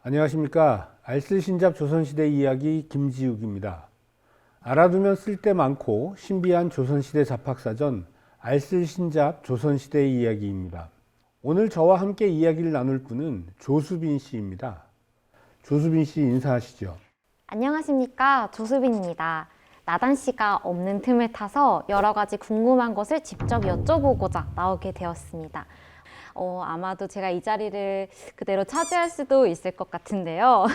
안녕하십니까. 알쓸신잡 조선시대 이야기 김지욱입니다. 알아두면 쓸데 많고 신비한 조선시대 잡학사전 알쓸신잡 조선시대 이야기입니다. 오늘 저와 함께 이야기를 나눌 분은 조수빈 씨입니다. 조수빈 씨 인사하시죠. 안녕하십니까, 조수빈입니다. 나단 씨가 없는 틈을 타서 여러 가지 궁금한 것을 직접 여쭤보고자 나오게 되었습니다. 아마도 제가 이 자리를 그대로 차지할 수도 있을 것 같은데요.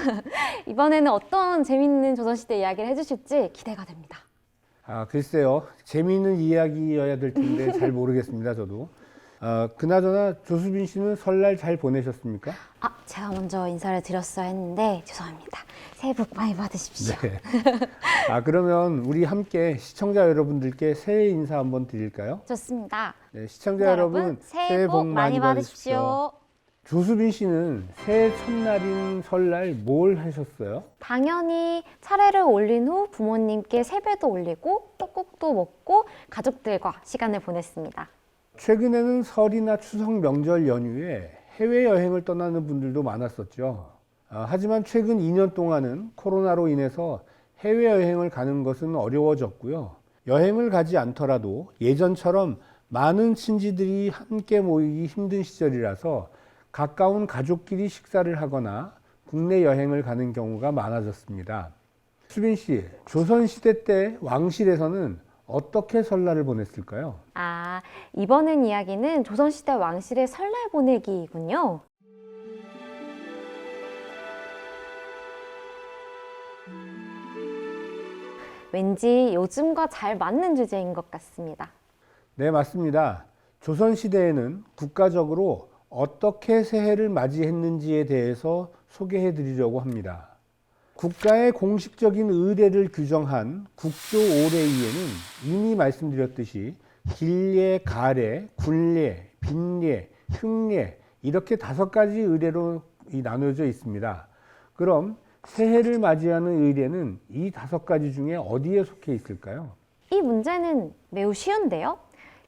이번에는 어떤 재밌는 조선시대 이야기를 해주실지 기대가 됩니다. 글쎄요. 재미있는 이야기여야 될 텐데 잘 모르겠습니다, 저도. 그나저나 조수빈 씨는 설날 잘 보내셨습니까? 제가 먼저 인사를 드렸어야 했는데 죄송합니다. 새해 복 많이 받으십시오. 네. 그러면 우리 함께 시청자 여러분들께 새해 인사 한번 드릴까요? 좋습니다. 네, 시청자 여러분 새해 복 많이 받으십시오. 조수빈 씨는 새해 첫날인 설날 뭘 하셨어요? 당연히 차례를 올린 후 부모님께 세배도 올리고 떡국도 먹고 가족들과 시간을 보냈습니다. 최근에는 설이나 추석 명절 연휴에 해외여행을 떠나는 분들도 많았었죠. 하지만 최근 2년 동안은 코로나로 인해서 해외여행을 가는 것은 어려워졌고요. 여행을 가지 않더라도 예전처럼 많은 친지들이 함께 모이기 힘든 시절이라서 가까운 가족끼리 식사를 하거나 국내 여행을 가는 경우가 많아졌습니다. 수빈 씨, 조선시대 때 왕실에서는 어떻게 설날을 보냈을까요? 이번엔 이야기는 조선시대 왕실의 설날 보내기이군요. 왠지 요즘과 잘 맞는 주제인 것 같습니다. 네, 맞습니다. 조선시대에는 국가적으로 어떻게 새해를 맞이했는지에 대해서 소개해 드리려고 합니다. 국가의 공식적인 의례를 규정한 국조 오례이에는 이미 말씀드렸듯이 길례, 가례, 군례, 빈례, 흉례 이렇게 5가지 의례로 나눠져 있습니다. 그럼 새해를 맞이하는 의례는 이 5가지 중에 어디에 속해 있을까요? 이 문제는 매우 쉬운데요.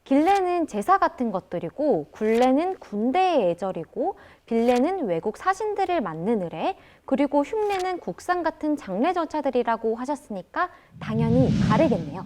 길례는 제사 같은 것들이고, 굴례는 군대의 예절이고, 빈례는 외국 사신들을 맞는 의례, 그리고 흉례는 국상 같은 장례 절차들이라고 하셨으니까 당연히 가례겠네요.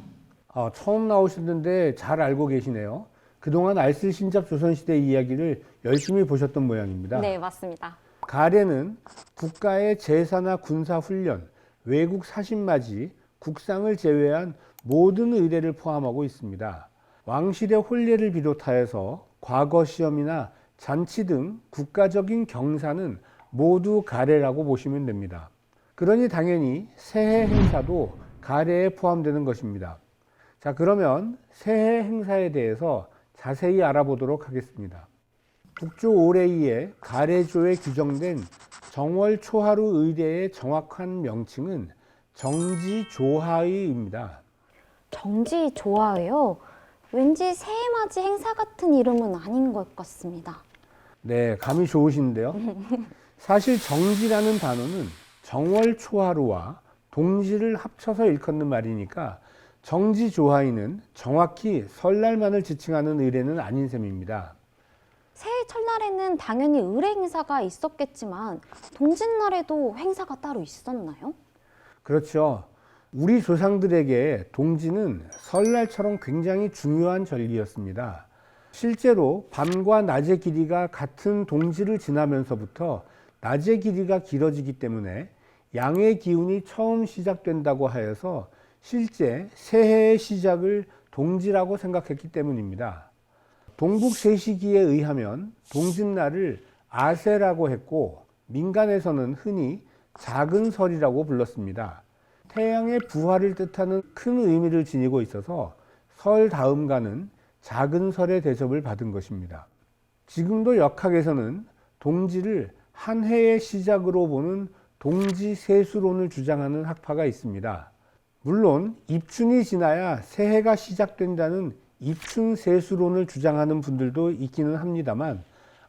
처음 나오셨는데 잘 알고 계시네요. 그동안 알쓸신잡 조선시대 이야기를 열심히 보셨던 모양입니다. 네, 맞습니다. 가례는 국가의 제사나 군사 훈련, 외국 사신맞이, 국상을 제외한 모든 의례를 포함하고 있습니다. 왕실의 혼례를 비롯하여서 과거 시험이나 잔치 등 국가적인 경사는 모두 가례라고 보시면 됩니다. 그러니 당연히 새해 행사도 가례에 포함되는 것입니다. 자, 그러면 새해 행사에 대해서 자세히 알아보도록 하겠습니다. 국조 오례이의 가례조에 규정된 정월 초하루 의례의 정확한 명칭은 정지조하의입니다. 정지조화예요. 왠지 새해맞이 행사 같은 이름은 아닌 것 같습니다. 네, 감이 좋으신데요. 사실 정지라는 단어는 정월 초하루와 동지를 합쳐서 일컫는 말이니까 정지조하의는 정확히 설날만을 지칭하는 의례는 아닌 셈입니다. 새해 첫날에는 당연히 의례 행사가 있었겠지만 동짓날에도 행사가 따로 있었나요? 그렇죠. 우리 조상들에게 동지는 설날처럼 굉장히 중요한 절기였습니다. 실제로 밤과 낮의 길이가 같은 동지를 지나면서부터 낮의 길이가 길어지기 때문에 양의 기운이 처음 시작된다고 하여서 실제 새해의 시작을 동지라고 생각했기 때문입니다. 동북세시기에 의하면 동짓날을 아세라고 했고 민간에서는 흔히 작은 설이라고 불렀습니다. 태양의 부활을 뜻하는 큰 의미를 지니고 있어서 설 다음가는 작은 설의 대접을 받은 것입니다. 지금도 역학에서는 동지를 한 해의 시작으로 보는 동지세수론을 주장하는 학파가 있습니다. 물론 입춘이 지나야 새해가 시작된다는 입춘세수론을 주장하는 분들도 있기는 합니다만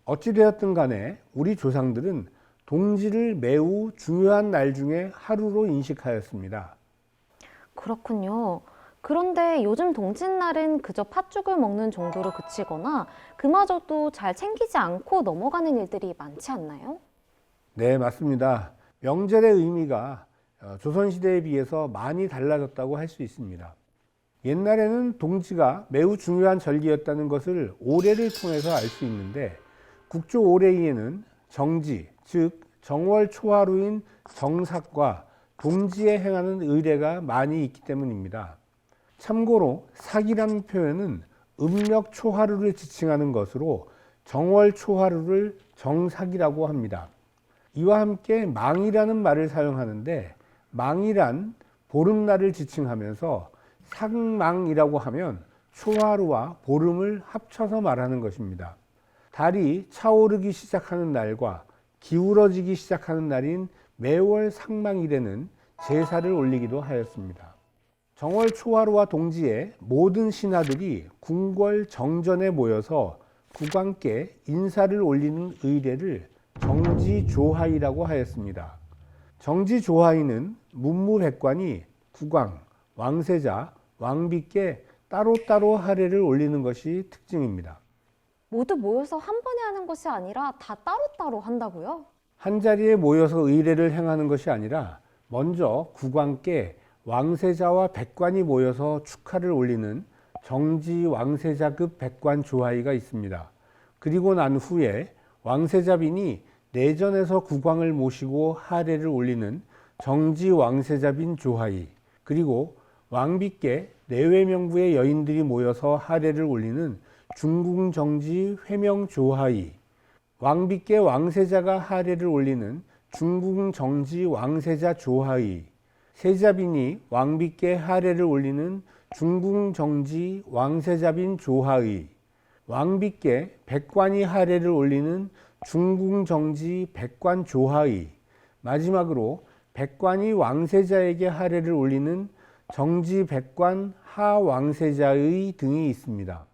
어찌되었든 간에 우리 조상들은 동지를 매우 중요한 날 중에 하루로 인식하였습니다. 그렇군요. 그런데 요즘 동짓날은 그저 팥죽을 먹는 정도로 그치거나 그마저도 잘 챙기지 않고 넘어가는 일들이 많지 않나요? 네, 맞습니다. 명절의 의미가 조선시대에 비해서 많이 달라졌다고 할 수 있습니다. 옛날에는 동지가 매우 중요한 절기였다는 것을 오례를 통해서 알 수 있는데, 국조 오례에는 정지, 즉 정월 초하루인 정삭과 동지에 행하는 의례가 많이 있기 때문입니다. 참고로 삭이라는 표현은 음력 초하루를 지칭하는 것으로 정월 초하루를 정삭이라고 합니다. 이와 함께 망이라는 말을 사용하는데, 망이란 보름날을 지칭하면서 삭망이라고 하면 초하루와 보름을 합쳐서 말하는 것입니다. 달이 차오르기 시작하는 날과 기울어지기 시작하는 날인 매월 삭망일에는 제사를 올리기도 하였습니다. 정월 초하루와 동지에 모든 신하들이 궁궐 정전에 모여서 국왕께 인사를 올리는 의례를 정지조하이라고 하였습니다. 정지조하이는 문무백관이 국왕, 왕세자, 왕비께 따로따로 하례를 올리는 것이 특징입니다. 모두 모여서 한 번에 하는 것이 아니라 다 따로따로 한다고요? 한자리에 모여서 의례를 행하는 것이 아니라 먼저 국왕께 왕세자와 백관이 모여서 축하를 올리는 정지 왕세자급 백관 조하이가 있습니다. 그리고 난 후에 왕세자빈이 내전에서 국왕을 모시고 하례를 올리는 정지 왕세자빈 조하이, 그리고 왕비께 내외명부의 여인들이 모여서 하례를 올리는 중궁정지 회명조하이, 왕비께 왕세자가 하례를 올리는 중궁정지 왕세자 조하이, 세자빈이 왕비께 하례를 올리는 중궁정지 왕세자빈 조하의, 왕비께 백관이 하례를 올리는 중궁정지 백관 조하의, 마지막으로 백관이 왕세자에게 하례를 올리는 정지 백관 하왕세자의 등이 있습니다.